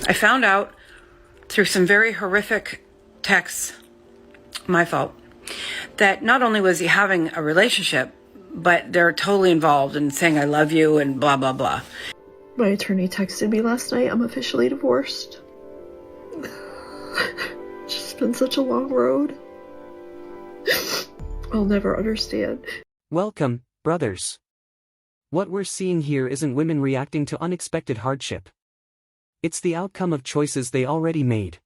I found out through some very horrific texts, my fault, that not only was he having a relationship, but they're totally involved in saying I love you and blah, blah, blah. My attorney texted me last night, I'm officially divorced. It's just been such a long road. I'll never understand. Welcome, brothers. What we're seeing here isn't women reacting to unexpected hardship. It's the outcome of choices they already made.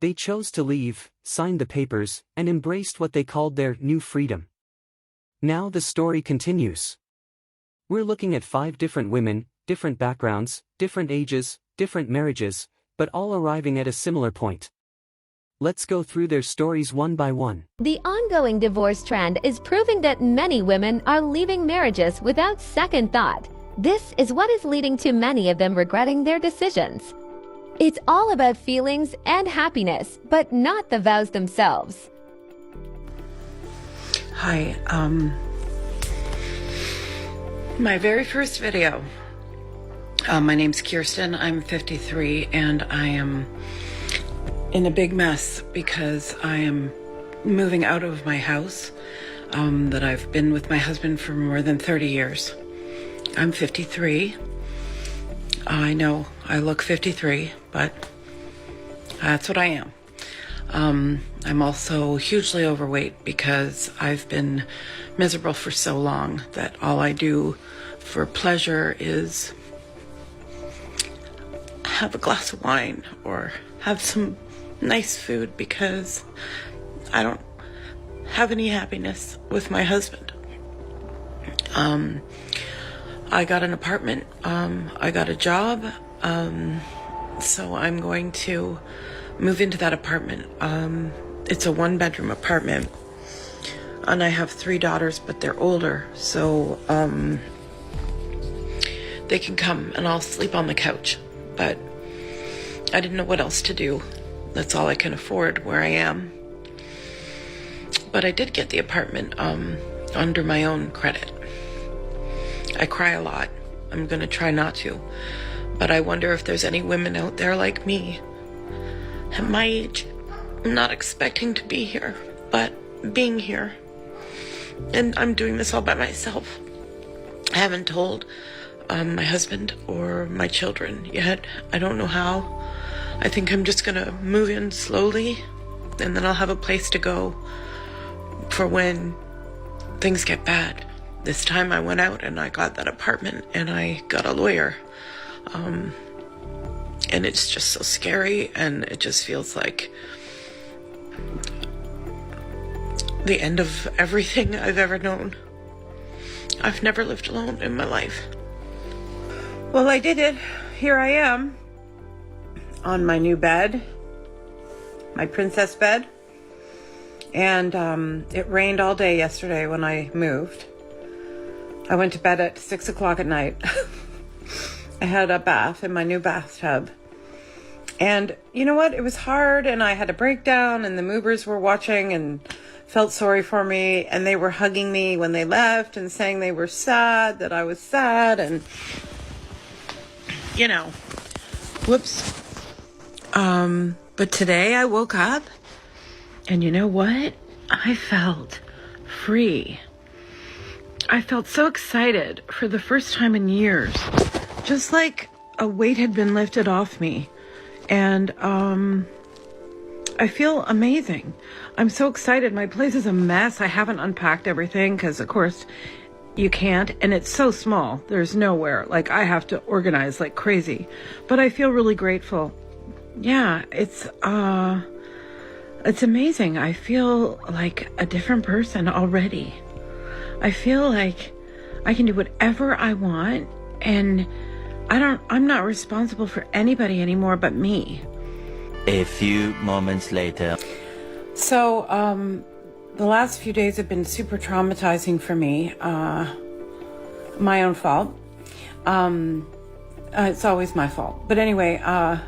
They chose to leave, signed the papers, and embraced what they called their new freedom. Now the story continues. We're looking at 5 different women, different backgrounds, different ages, different marriages, but all arriving at a similar point. Let's go through their stories one by one. The ongoing divorce trend is proving that many women are leaving marriages without second thought. This is what is leading to many of them regretting their decisions. It's all about feelings and happiness, but not the vows themselves. Hi, my very first video. My name's Kirsten, I'm 53, and I am in a big mess because I am moving out of my house that I've been with my husband for more than 30 years. I'm 53. I know I look 53, but that's what I am. I'm also hugely overweight because I've been miserable for so long that all I do for pleasure is have a glass of wine or have some nice food because I don't have any happiness with my husband. I got an apartment. I got a job. So I'm going to move into that apartment. It's a 1-bedroom apartment, and I have 3 daughters, but they're older, so they can come and I'll sleep on the couch. But I didn't know what else to do. That's all I can afford where I am. But I did get the apartment under my own credit. I cry a lot. I'm gonna try not to. But I wonder if there's any women out there like me at my age, not expecting to be here, but being here. And I'm doing this all by myself. I haven't told my husband or my children yet. I don't know how. I think I'm just gonna move in slowly, and then I'll have a place to go for when things get bad. This time I went out and I got that apartment and I got a lawyer. And it's just so scary, and it just feels like the end of everything I've ever known. I've never lived alone in my life. Well, I did it. Here I am on my new bed, my princess bed. And it rained all day yesterday when I moved. I went to bed at 6 o'clock at night. I had a bath in my new bathtub. And you know what? It was hard, and I had a breakdown, and the movers were watching and felt sorry for me, and they were hugging me when they left and saying they were sad, that I was sad, and you know, whoops. But today I woke up, and you know what? I felt free. I felt so excited for the first time in years. Just like a weight had been lifted off me. And I feel amazing. I'm so excited. My place is a mess. I haven't unpacked everything because, of course, you can't. And it's so small. There's nowhere. Like, I have to organize like crazy. But I feel really grateful. Yeah, it's amazing. I feel like a different person already. I feel like I can do whatever I want, and I'm not responsible for anybody anymore but me. A few moments later. So, the last few days have been super traumatizing for me. My own fault. It's always my fault. But anyway, I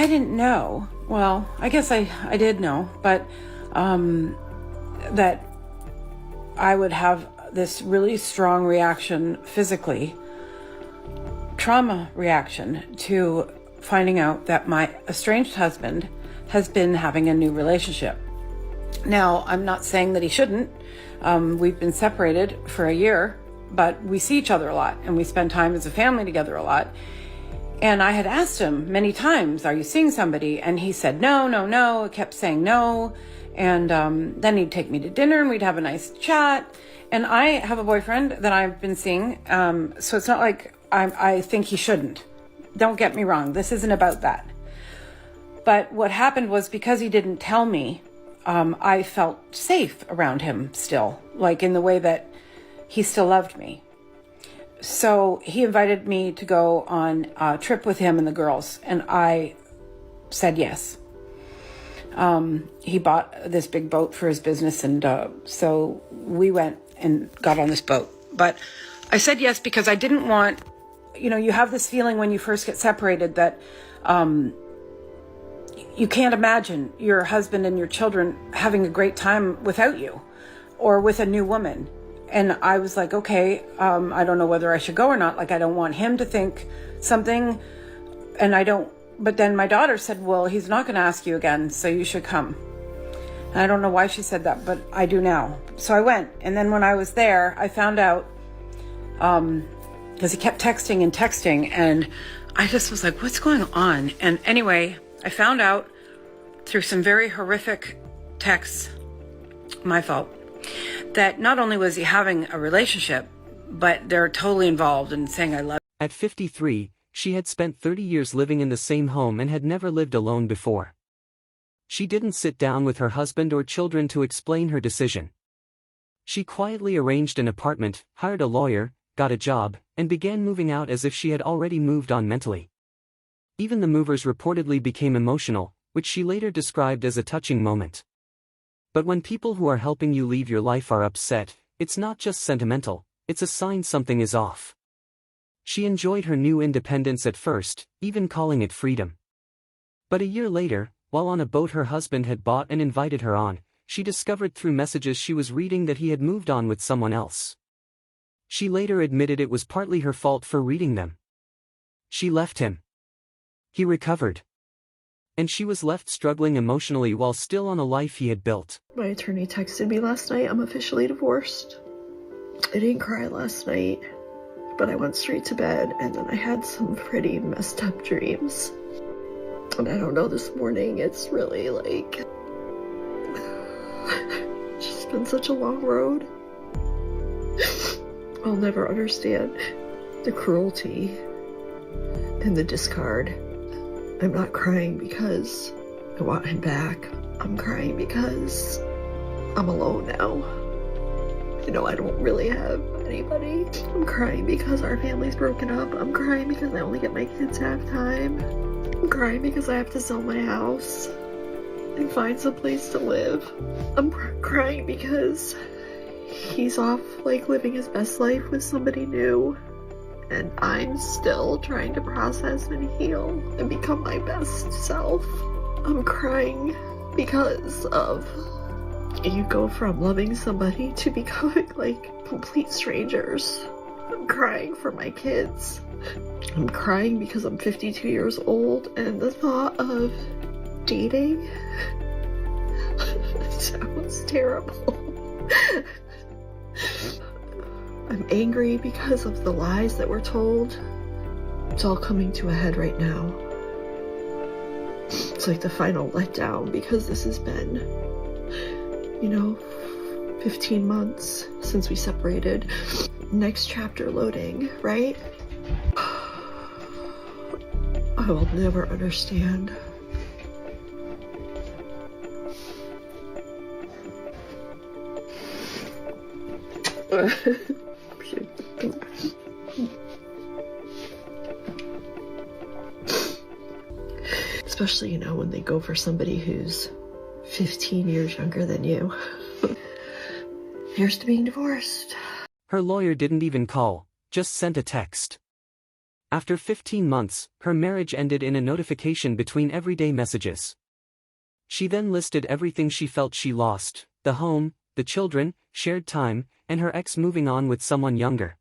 didn't know. Well, I guess I did know, but that I would have this really strong reaction physically, trauma reaction to finding out that my estranged husband has been having a new relationship. Now, I'm not saying that he shouldn't. We've been separated for a year, but we see each other a lot and we spend time as a family together a lot. And I had asked him many times, are you seeing somebody? And he said, no, no, no. I kept saying no. And then he'd take me to dinner and we'd have a nice chat. And I have a boyfriend that I've been seeing. So it's not like I think he shouldn't. Don't get me wrong. This isn't about that. But what happened was, because he didn't tell me, I felt safe around him still, like in the way that he still loved me. So he invited me to go on a trip with him and the girls, and I said yes. He bought this big boat for his business, and so we went and got on this boat. But I said yes because I didn't want, you have this feeling when you first get separated that you can't imagine your husband and your children having a great time without you or with a new woman. And I was like, okay, I don't know whether I should go or not. Like, I don't want him to think something, but then my daughter said, well, he's not going to ask you again, so you should come. And I don't know why she said that, but I do now. So I went. And then when I was there, I found out, because he kept texting, and I just was like, what's going on? And anyway, I found out through some very horrific texts, my fault, that not only was he having a relationship, but they're totally involved in saying I love. At 53, she had spent 30 years living in the same home and had never lived alone before. She didn't sit down with her husband or children to explain her decision. She quietly arranged an apartment, hired a lawyer, got a job, and began moving out as if she had already moved on mentally. Even the movers reportedly became emotional, which she later described as a touching moment. But when people who are helping you leave your life are upset, it's not just sentimental, it's a sign something is off. She enjoyed her new independence at first, even calling it freedom. But a year later, while on a boat her husband had bought and invited her on, she discovered through messages she was reading that he had moved on with someone else. She later admitted it was partly her fault for reading them. She left him. He recovered. And she was left struggling emotionally while still on a life he had built. My attorney texted me last night, I'm officially divorced. I didn't cry last night, but I went straight to bed, and then I had some pretty messed up dreams. And I don't know, this morning, it's really like, it's just been such a long road. I'll never understand the cruelty and the discard. I'm not crying because I want him back. I'm crying because I'm alone now. I don't really have anybody. I'm crying because our family's broken up. I'm crying because I only get my kids half time. I'm crying because I have to sell my house and find some place to live. I'm crying because he's off, living his best life with somebody new. And I'm still trying to process and heal and become my best self. I'm crying because of, you go from loving somebody to becoming complete strangers. I'm crying for my kids. I'm crying because I'm 52 years old and the thought of dating sounds terrible. I'm angry because of the lies that we're told. It's all coming to a head right now. It's like the final letdown because this has been, 15 months since we separated. Next chapter loading, right? I will never understand. Especially, when they go for somebody who's 15 years younger than you. Here's to being divorced. Her lawyer didn't even call, just sent a text. After 15 months, her marriage ended in a notification between everyday messages. She then listed everything she felt she lost: the home, the children, shared time, and her ex moving on with someone younger.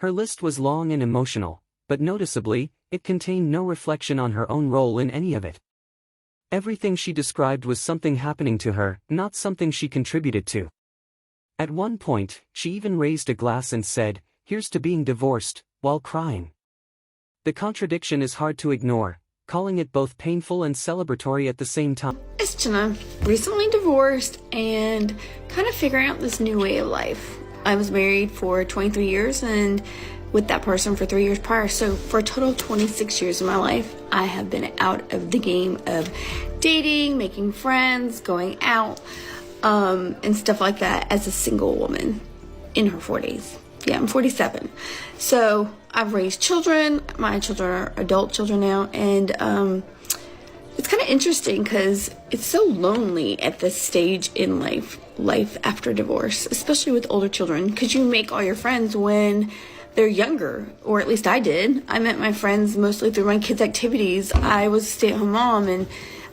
Her list was long and emotional, but noticeably, it contained no reflection on her own role in any of it. Everything she described was something happening to her, not something she contributed to. At one point, she even raised a glass and said, "Here's to being divorced," while crying. The contradiction is hard to ignore, calling it both painful and celebratory at the same time. It's Jenna, recently divorced and kind of figuring out this new way of life. I was married for 23 years and with that person for 3 years prior. So for a total of 26 years of my life, I have been out of the game of dating, making friends, going out, and stuff like that as a single woman in her 40s. Yeah, I'm 47. So I've raised children. My children are adult children now. And it's kind of interesting because it's so lonely at this stage in life after divorce, especially with older children, because you make all your friends when they're younger, or at least I did. I met my friends mostly through my kids' activities. I was a stay-at-home mom, and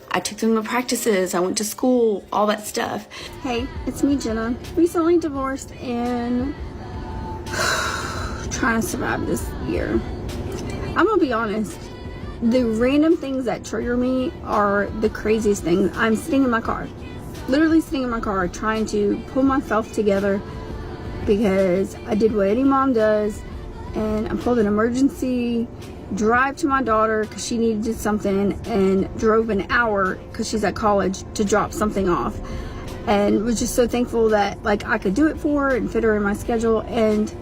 I took them to practices. I went to school, all that stuff. Hey, it's me, Jenna. Recently divorced and trying to survive this year. I'm gonna be honest. The random things that trigger me are the craziest things. I'm sitting in my car, literally sitting in my car, trying to pull myself together because I did what any mom does, and I pulled an emergency drive to my daughter because she needed something, and drove an hour because she's at college to drop something off, and was just so thankful that I could do it for her and fit her in my schedule. And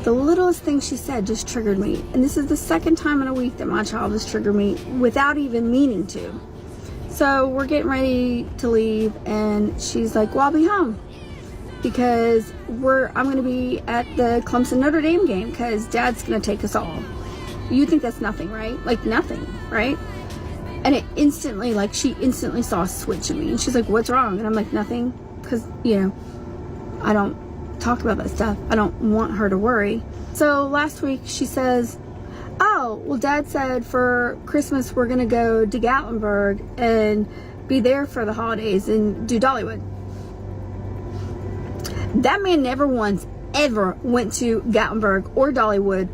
the littlest thing she said just triggered me, and this is the second time in a week that my child has triggered me without even meaning to. So we're getting ready to leave, and she's like, "Well, I'll be home because I'm going to be at the Clemson Notre Dame game because Dad's going to take us all." You think that's nothing, right? Nothing, right? And it instantly, she instantly saw a switch in me, and she's like, "What's wrong?" And I'm like, "Nothing," because I don't talk about that stuff. I don't want her to worry. So last week she says, "Oh, well, Dad said for Christmas we're gonna go to Gatlinburg and be there for the holidays and do Dollywood." That man never once ever went to Gatlinburg or Dollywood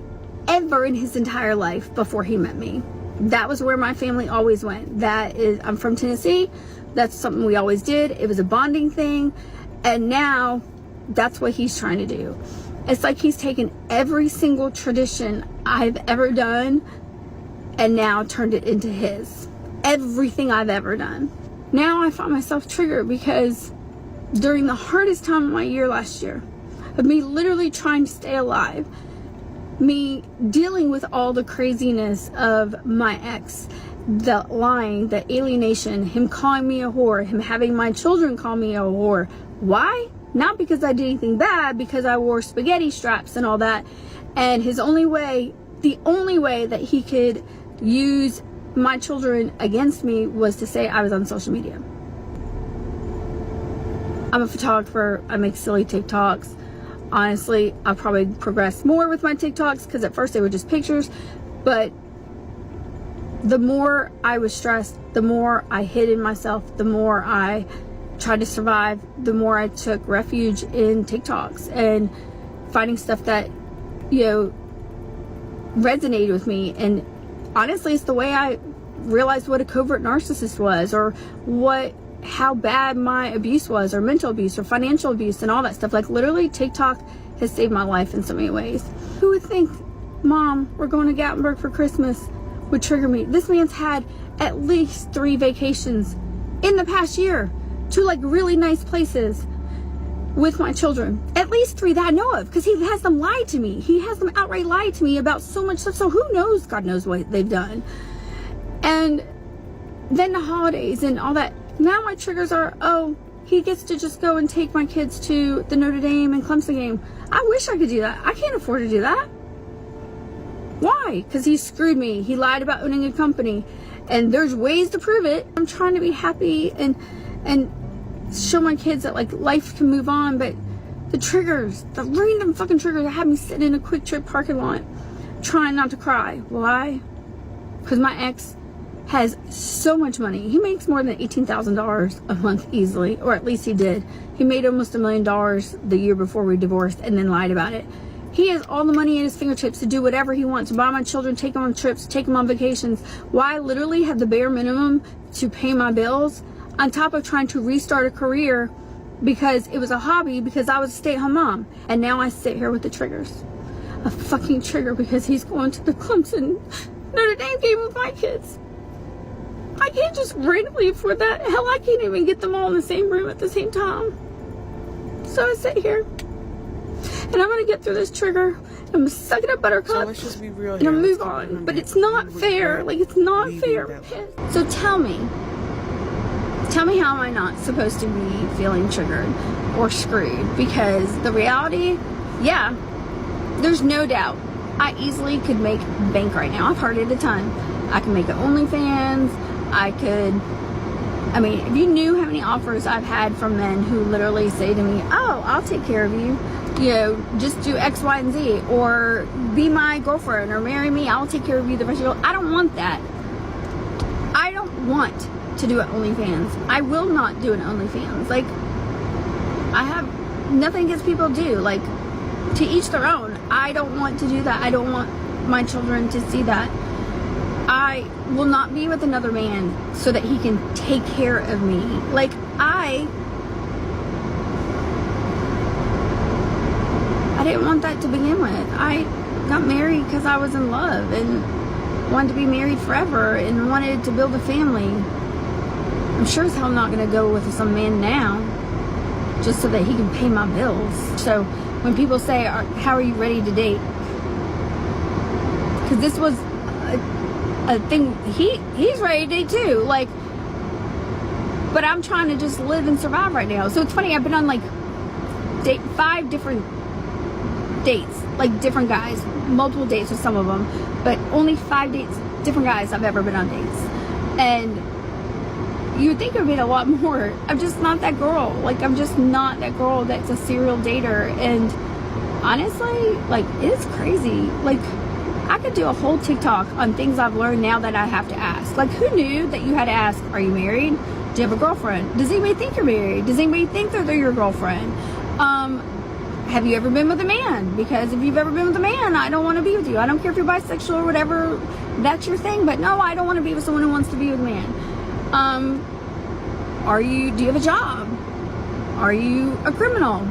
ever in his entire life before he met me. That was where my family always went. I'm from Tennessee. That's something we always did. It was a bonding thing. And now that's what he's trying to do. It's like he's taken every single tradition I've ever done and now turned it into his. Everything I've ever done. Now I find myself triggered because during the hardest time of my year last year, of me literally trying to stay alive, me dealing with all the craziness of my ex, the lying, the alienation, him calling me a whore, him having my children call me a whore. Why? Not because I did anything bad, because I wore spaghetti straps and all that. And the only way that he could use my children against me was to say I was on social media. I'm a photographer. I make silly TikToks. Honestly, I'll probably progress more with my TikToks because at first they were just pictures. But the more I was stressed, the more I hid in myself, the more I tried to survive, the more I took refuge in TikToks and finding stuff that resonated with me. And honestly, it's the way I realized what a covert narcissist was, or how bad my abuse was, or mental abuse, or financial abuse, and all that stuff. Literally, TikTok has saved my life in so many ways. Who would think, "Mom, we're going to Gatlinburg for Christmas," would trigger me? This man's had at least 3 vacations in the past year to really nice places with my children. At least 3 that I know of, because he has them lie to me. He has them outright lie to me about so much stuff. So who knows? God knows what they've done. And then the holidays and all that. Now my triggers are, oh, he gets to just go and take my kids to the Notre Dame and Clemson game. I wish I could do that. I can't afford to do that. Why? Because he screwed me. He lied about owning a company. And there's ways to prove it. I'm trying to be happy and show my kids that life can move on, but the random fucking triggers that have me sitting in a Quick Trip parking lot trying not to cry. Why? Because my ex has so much money. He makes more than $18,000 a month easily, or at least he did. He made almost $1 million the year before we divorced and then lied about it. He has all the money at his fingertips to do whatever he wants, to buy my children, take them on trips, take them on vacations. While I literally have the bare minimum to pay my bills, on top of trying to restart a career because it was a hobby, because I was a stay-at-home mom. And now I sit here with the triggers. A fucking trigger because he's going to the Clemson Notre Dame game with my kids. I can't just randomly afford that. Hell, I can't even get them all in the same room at the same time. So I sit here and I'm gonna get through this trigger. I'm gonna suck it up, buttercup. So let's just be real and here. I'm move on. But it's not fair. Like, it's not fair. So tell me how am I not supposed to be feeling triggered or screwed? Because the reality, yeah, there's no doubt I easily could make bank right now. I've heard it a ton. I can make an OnlyFans. I mean, if you knew how many offers I've had from men who literally say to me, oh, I'll take care of you, you know, just do X, Y, and Z, or be my girlfriend, or marry me, I'll take care of you the rest of your life. I don't want that. I don't want to do an OnlyFans. I will not do an OnlyFans. Like, I have nothing against people do. Like, to each their own. I don't want to do that. I don't want my children to see that. I will not be with another man so that he can take care of me. Like, I didn't want that to begin with. I got married because I was in love and wanted to be married forever and wanted to build a family. I'm sure as hell not going to go with some man now just so that he can pay my bills. So when people say, how are you ready to date? Because this was a thing, he's ready to date too. Like, but I'm trying to just live and survive right now. So it's funny, I've been on like 5 different dates, like different guys, multiple dates with some of them, but only 5 dates, different guys I've ever been on dates. And you would think it would be a lot more. I'm just not that girl. Like, I'm just not that girl that's a serial dater. And honestly, like, it's crazy. Like, I could do a whole TikTok on things I've learned now that I have to ask. Like, who knew that you had to ask, are you married? Do you have a girlfriend? Does anybody think you're married? Does anybody think that they're your girlfriend? Have you ever been with a man? Because if you've ever been with a man, I don't want to be with you. I don't care if you're bisexual or whatever, that's your thing. But no, I don't want to be with someone who wants to be with a man. Do you have a job? Are you a criminal?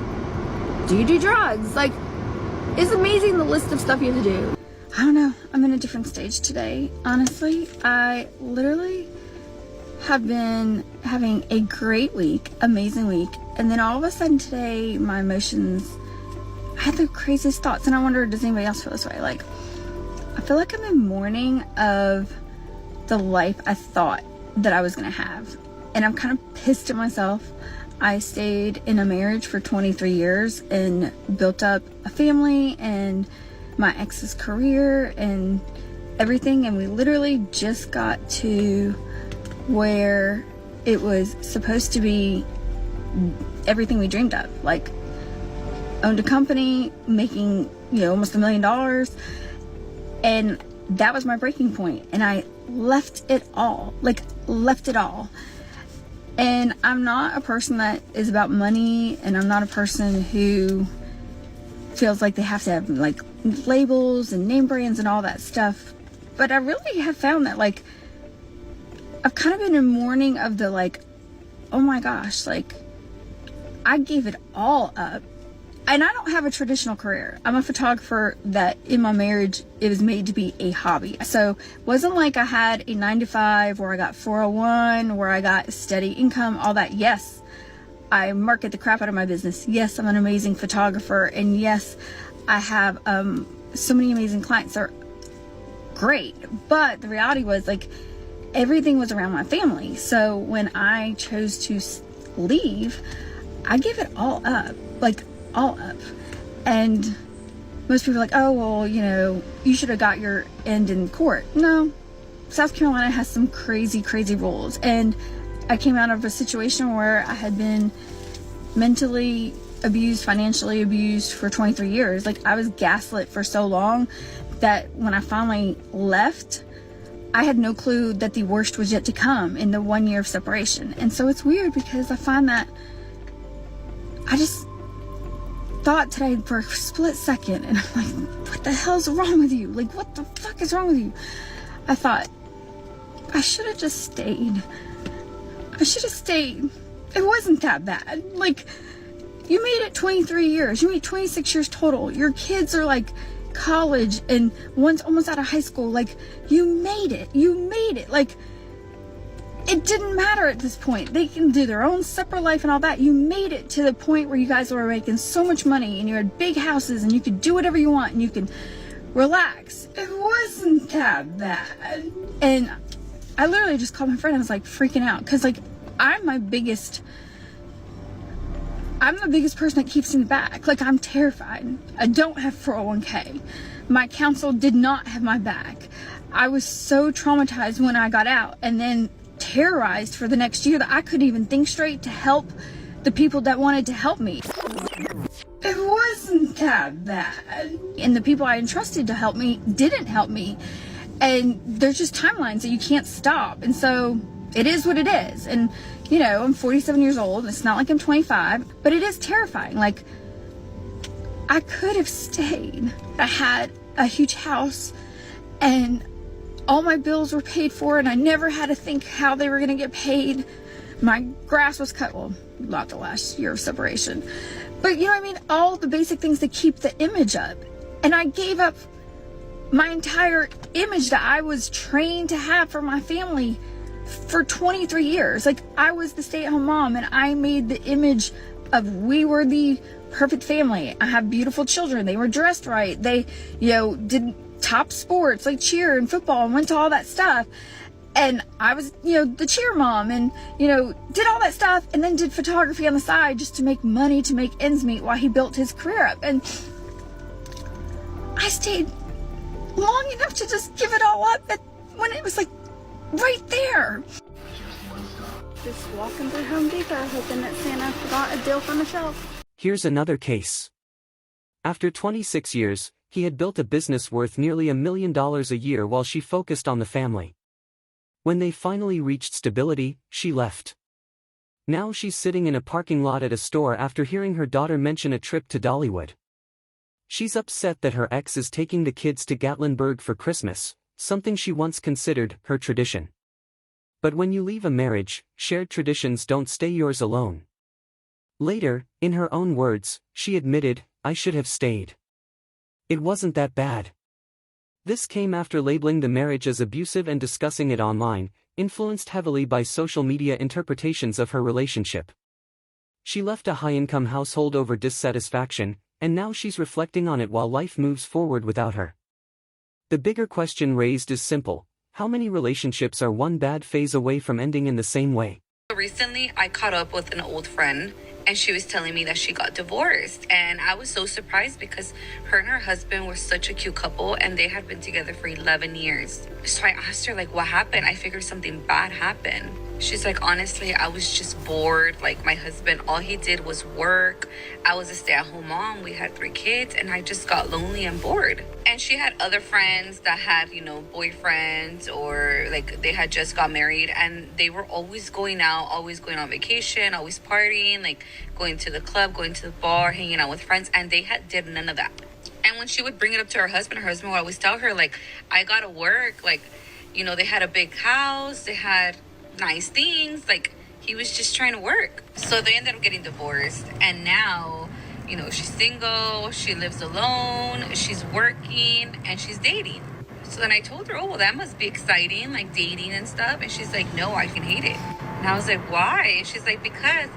Do you do drugs? Like, it's amazing the list of stuff you have to do. I don't know. I'm in a different stage today. Honestly, I literally have been having a great week, amazing week. And then all of a sudden today, my emotions, I had the craziest thoughts. And I wonder, does anybody else feel this way? Like, I feel like I'm in mourning of the life I thought that I was going to have. And I'm kind of pissed at myself. I stayed in a marriage for 23 years and built up a family and my ex's career and everything. And we literally just got to where it was supposed to be everything we dreamed of. Like, owned a company, making, almost $1 million. And that was my breaking point. And I left it all. And I'm not a person that is about money, and I'm not a person who feels like they have to have like labels and name brands and all that stuff. But I really have found that, like, I've kind of been in mourning of the, like, oh my gosh, like, I gave it all up. And I don't have a traditional career. I'm a photographer that in my marriage, it was made to be a hobby. So it wasn't like I had a 9-to-5 where I got 401, where I got steady income, all that. Yes, I market the crap out of my business. Yes, I'm an amazing photographer. And yes, I have so many amazing clients. They're great. But the reality was, like, everything was around my family. So when I chose to leave, I gave it all up. Like, all up. And most people are like, oh, well, you should have got your end in court. No, South Carolina has some crazy rules. And I came out of a situation where I had been mentally abused, financially abused for 23 years. Like, I was gaslit for so long that when I finally left, I had no clue that the worst was yet to come in the 1 year of separation. And so it's weird because I find that thought today for a split second, and I'm like, what the hell's wrong with you? Like, what the fuck is wrong with you? I thought, I should have just stayed. I should have stayed. It wasn't that bad. Like, you made it 23 years. You made 26 years total. Your kids are like college and one's almost out of high school. Like, you made it. You made it. Like, it didn't matter at this point. They can do their own separate life and all that. You made it to the point where you guys were making so much money and you had big houses and you could do whatever you want and you could relax. It wasn't that bad. And I literally just called my friend. I was like freaking out because like I'm the biggest person that keeps in the back. Like, I'm terrified. I don't have 401k. My counsel did not have my back. I was so traumatized when I got out and then terrorized for the next year that I couldn't even think straight to help the people that wanted to help me. It wasn't that bad. And the people I entrusted to help me didn't help me. And there's just timelines that you can't stop. And so it is what it is. And, you know, I'm 47 years old. It's not like I'm 25, but it is terrifying. Like, I could have stayed. I had a huge house and all my bills were paid for, and I never had to think how they were going to get paid. My grass was cut, well, not the last year of separation, but you know what I mean? All the basic things to keep the image up. And I gave up my entire image that I was trained to have for my family for 23 years. Like, I was the stay-at-home mom, and I made the image of we were the perfect family. I have beautiful children. They were dressed right. They, you know, did top sports like cheer and football and went to all that stuff. And I was, you know, the cheer mom and, you know, did all that stuff and then did photography on the side just to make money, to make ends meet while he built his career up. And I stayed long enough to just give it all up when it was like right there. Just walking through Home Depot hoping that Santa forgot a deal from the shelf. Here's another case. After 26 years, he had built a business worth nearly $1 million a year while she focused on the family. When they finally reached stability, she left. Now she's sitting in a parking lot at a store after hearing her daughter mention a trip to Dollywood. She's upset that her ex is taking the kids to Gatlinburg for Christmas, something she once considered her tradition. But when you leave a marriage, shared traditions don't stay yours alone. Later, in her own words, she admitted, "I should have stayed. It wasn't that bad." This came after labeling the marriage as abusive and discussing it online, influenced heavily by social media interpretations of her relationship. She left a high-income household over dissatisfaction, and now she's reflecting on it while life moves forward without her. The bigger question raised is simple: how many relationships are one bad phase away from ending in the same way? Recently, I caught up with an old friend, and she was telling me that she got divorced. And I was so surprised because her and her husband were such a cute couple, and they had been together for 11 years. So I asked her, like, what happened? I figured something bad happened. She's like, honestly, I was just bored. Like, my husband, all he did was work. I was a stay-at-home mom. We had 3 kids, and I just got lonely and bored. And she had other friends that had, you know, boyfriends, or like they had just got married, and they were always going out, always going on vacation, always partying, like going to the club, going to the bar, hanging out with friends, and they did none of that. And when she would bring it up to her husband would always tell her, like, I gotta work. Like, you know, they had a big house, they had nice things, like he was just trying to work. So they ended up getting divorced, and now, you know, she's single, she lives alone, she's working, and she's dating. So then I told her, oh, well, that must be exciting, like dating and stuff. And she's like, no, I can hate it. And I was like, why? And she's like, because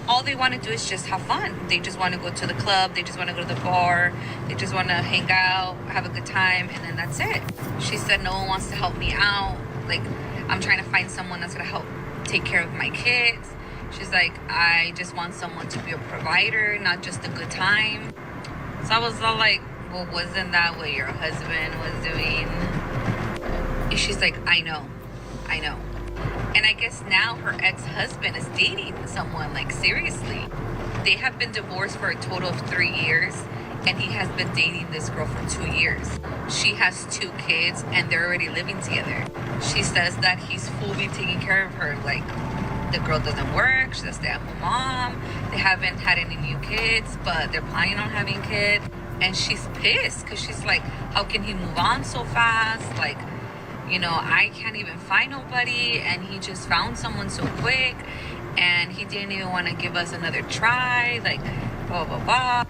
all they want to do is just have fun. They just want to go to the club, they just want to go to the bar, they just want to hang out, have a good time, and then that's it. She said, no one wants to help me out. Like, I'm trying to find someone that's going to help take care of my kids. She's like, I just want someone to be a provider, not just a good time. So I was all like, well, wasn't that what your husband was doing? And she's like, I know. And I guess now her ex-husband is dating someone, like, seriously. They have been divorced for a total of 3 years, and he has been dating this girl for 2 years. She has 2 kids, and they're already living together. She says that he's fully taking care of her, like, The girl doesn't work. She's a stay-at-home mom. They haven't had any new kids, but they're planning on having kids. And she's pissed because she's like, how can he move on so fast? Like, you know, I can't even find nobody, and he just found someone so quick, and he didn't even want to give us another try, like, blah, blah, blah.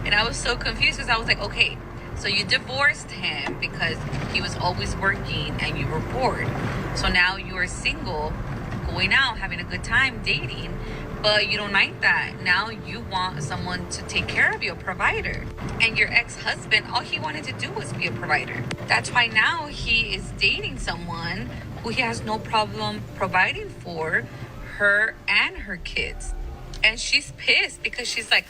And I was so confused because I was like, okay, so you divorced him because he was always working and you were bored. So now you are single, going out, having a good time, dating, but you don't like that. Now you want someone to take care of you, a provider. And your ex-husband, all he wanted to do was be a provider. That's why now he is dating someone who he has no problem providing for her and her kids. And she's pissed because she's like,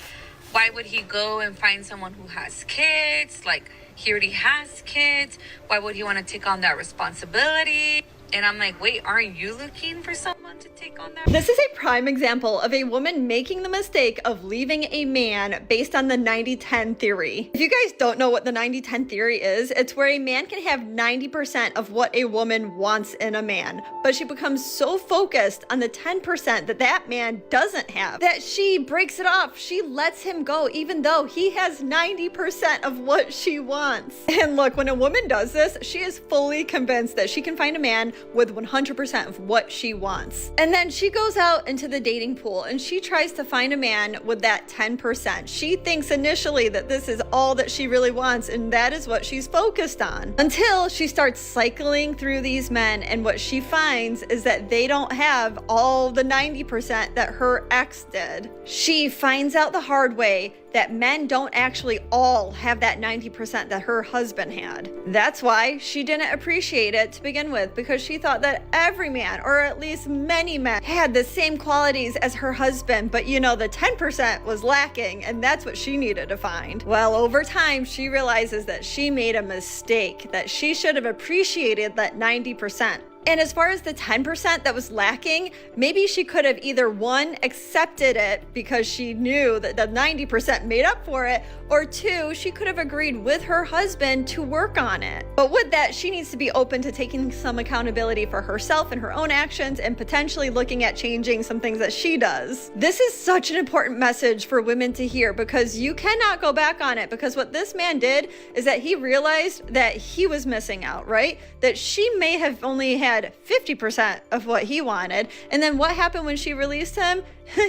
why would he go and find someone who has kids? Like, he already has kids. Why would he want to take on that responsibility? And I'm like, wait, aren't you looking for someone to take on that? This is a prime example of a woman making the mistake of leaving a man based on the 90-10 theory. If you guys don't know what the 90-10 theory is, it's where a man can have 90% of what a woman wants in a man, but she becomes so focused on the 10% that that man doesn't have that she breaks it off. She lets him go even though he has 90% of what she wants. And look, when a woman does this, she is fully convinced that she can find a man with 100% of what she wants. And then she goes out into the dating pool and she tries to find a man with that 10%. She thinks initially that this is all that she really wants, and that is what she's focused on. Until she starts cycling through these men, and what she finds is that they don't have all the 90% that her ex did. She finds out the hard way that men don't actually all have that 90% that her husband had. That's why she didn't appreciate it to begin with, because she thought that every man, or at least many men, had the same qualities as her husband, but you know, the 10% was lacking, and that's what she needed to find. Well, over time, she realizes that she made a mistake, that she should have appreciated that 90%. And as far as the 10% that was lacking, maybe she could have either one, accepted it because she knew that the 90% made up for it, or two, she could have agreed with her husband to work on it. But with that, she needs to be open to taking some accountability for herself and her own actions, and potentially looking at changing some things that she does. This is such an important message for women to hear, because you cannot go back on it, because what this man did is that he realized that he was missing out, right? That she may have only had 50% of what he wanted. And then what happened when she released him?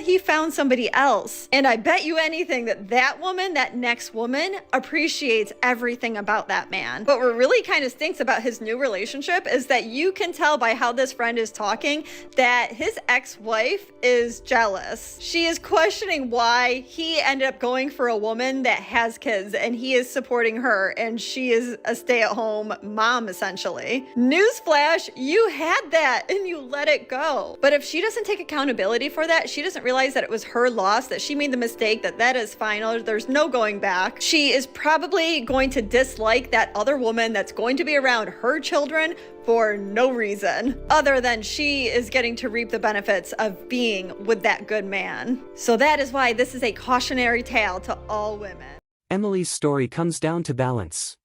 He found somebody else. And I bet you anything that that woman, that next woman, appreciates everything about that man. But what really kind of stinks about his new relationship is that you can tell by how this friend is talking that his ex-wife is jealous. She is questioning why he ended up going for a woman that has kids, and he is supporting her, and she is a stay-at-home mom, essentially. Newsflash, you had that and you let it go. But if she doesn't take accountability for that, she doesn't realize that it was her loss, that she made the mistake, that is final, there's no going back. She is probably going to dislike that other woman that's going to be around her children for no reason other than she is getting to reap the benefits of being with that good man. So that is why this is a cautionary tale to all women. Emily's story comes down to balance.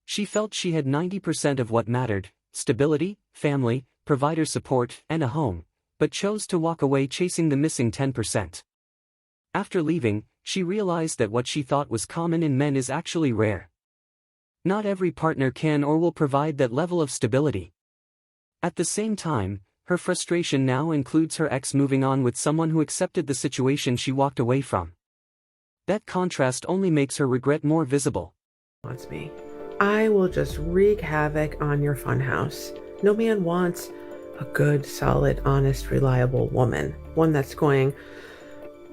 She felt she had 90% of what mattered: stability, family, provider support, and a home, but chose to walk away chasing the missing 10%. After leaving, she realized that what she thought was common in men is actually rare. Not every partner can or will provide that level of stability. At the same time, her frustration now includes her ex moving on with someone who accepted the situation she walked away from. That contrast only makes her regret more visible. Wants me. I will just wreak havoc on your funhouse. No man wants a good, solid, honest, reliable woman. One that's going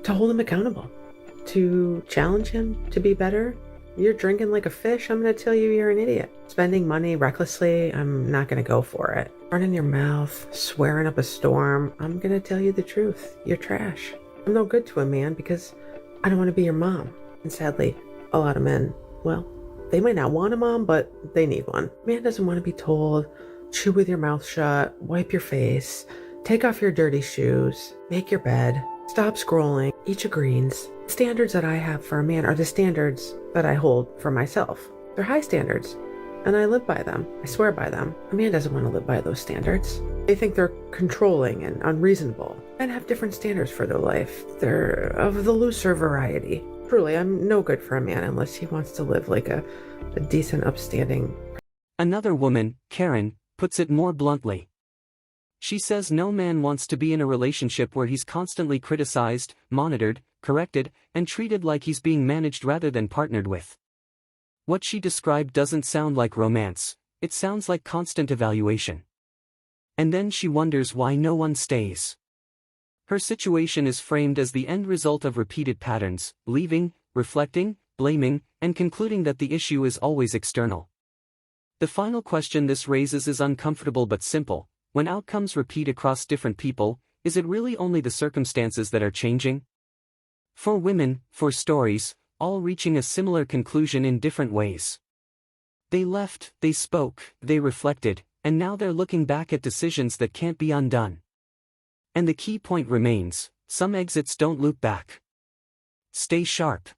to hold him accountable, to challenge him to be better. You're drinking like a fish, I'm going to tell you you're an idiot. Spending money recklessly, I'm not going to go for it. Running your mouth, swearing up a storm, I'm going to tell you the truth. You're trash. I'm no good to a man because I don't want to be your mom. And sadly, a lot of men, well, they might not want a mom, but they need one. Man doesn't want to be told, chew with your mouth shut, wipe your face, take off your dirty shoes, make your bed, stop scrolling, eat your greens. Standards that I have for a man are the standards that I hold for myself. They're high standards, and I live by them. I swear by them. A man doesn't want to live by those standards. They think they're controlling and unreasonable and have different standards for their life. They're of the looser variety. Truly, I'm no good for a man unless he wants to live like a decent, upstanding. Another woman, Karen, puts it more bluntly. She says no man wants to be in a relationship where he's constantly criticized, monitored, corrected, and treated like he's being managed rather than partnered with. What she described doesn't sound like romance, it sounds like constant evaluation. And then she wonders why no one stays. Her situation is framed as the end result of repeated patterns, leaving, reflecting, blaming, and concluding that the issue is always external. The final question this raises is uncomfortable but simple. When outcomes repeat across different people, is it really only the circumstances that are changing? For women, for stories, all reaching a similar conclusion in different ways. They left, they spoke, they reflected, and now they're looking back at decisions that can't be undone. And the key point remains, some exits don't loop back. Stay sharp.